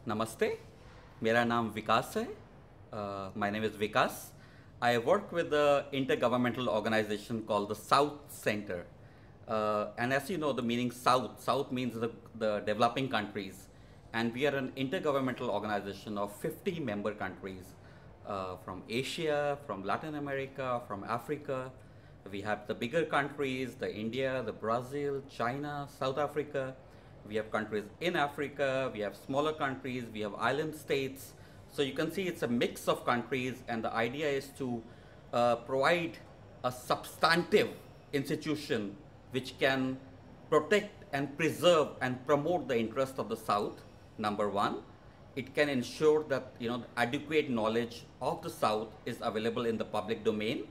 नमस्ते, मेरा नाम विकास है. My name is Vikas. I work with the intergovernmental organization called the South Center. And as you know, the meaning South means the developing countries. And we are an intergovernmental organization of 50 member countries from Asia, from Latin America, from Africa. We have the bigger countries, the India, the Brazil, China, South Africa. We have countries in Africa, we have smaller countries, we have island states. So you can see it's a mix of countries, and the idea is to provide a substantive institution which can protect and preserve and promote the interest of the South, number one. It can ensure that adequate knowledge of the South is available in the public domain.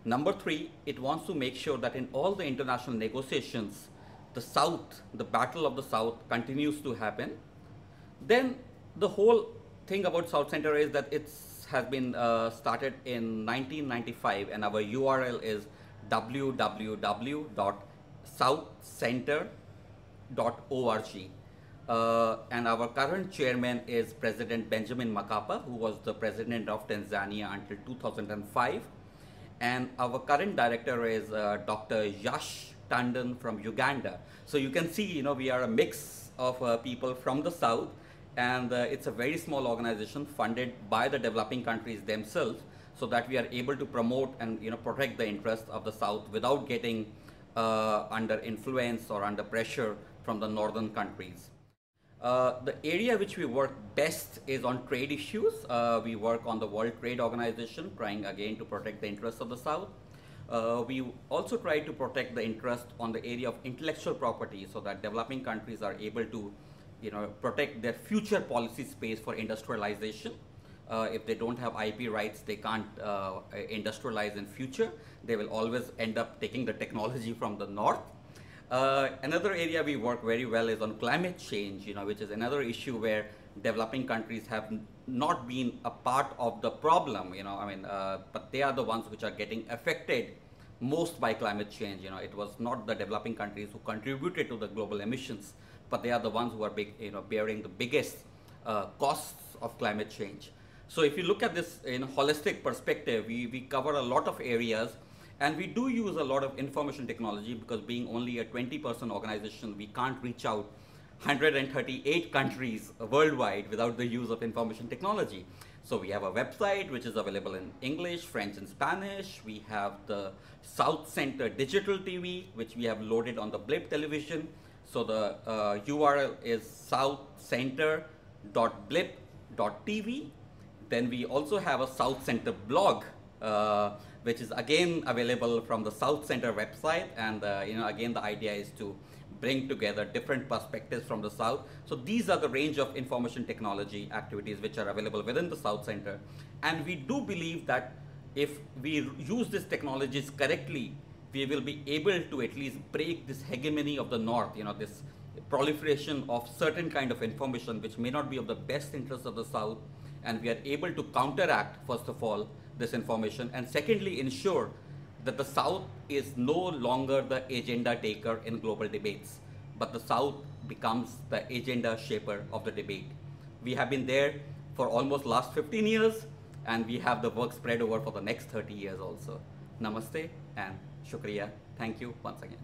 Number three, it wants to make sure that in all the international negotiations, the South, the battle of the South continues to happen. Then the whole thing about South Center is that it has been started in 1995, and our URL is www.southcenter.org. And our current chairman is President Benjamin Mkapa, who was the president of Tanzania until 2005. And our current director is Dr. Yash Tandon from Uganda. So you can see, we are a mix of people from the South, and it's a very small organization funded by the developing countries themselves, so that we are able to promote and protect the interests of the South without getting under influence or under pressure from the northern countries. The area which we work best is on trade issues. We work on the World Trade Organization, trying again to protect the interests of the South. We also try to protect the interest on the area of intellectual property, so that developing countries are able to protect their future policy space for industrialization. If they don't have IP rights, they can't industrialize in future. They will always end up taking the technology from the north. Another area we work very well is on climate change, which is another issue where developing countries have not been a part of the problem, but they are the ones which are getting affected most by climate change. It was not the developing countries who contributed to the global emissions, but they are the ones who are bearing the biggest costs of climate change. So if you look at this in a holistic perspective, we cover a lot of areas. And we do use a lot of information technology, because being only a 20-person organization, we can't reach out 138 countries worldwide without the use of information technology. So we have a website which is available in English, French, and Spanish. We have the South Center Digital TV, which we have loaded on the Blip television. So the URL is southcenter.blip.tv. Then we also have a South Center blog, which is again available from the South Center website. And again, the idea is to bring together different perspectives from the South. So these are the range of information technology activities which are available within the South Center. And we do believe that if we use these technologies correctly, we will be able to at least break this hegemony of the North, this proliferation of certain kind of information which may not be of the best interest of the South. And we are able to counteract, first of all, this information, and secondly, ensure that the South is no longer the agenda taker in global debates, but the South becomes the agenda shaper of the debate. We have been there for almost last 15 years, and we have the work spread over for the next 30 years also. Namaste and shukriya. Thank you once again.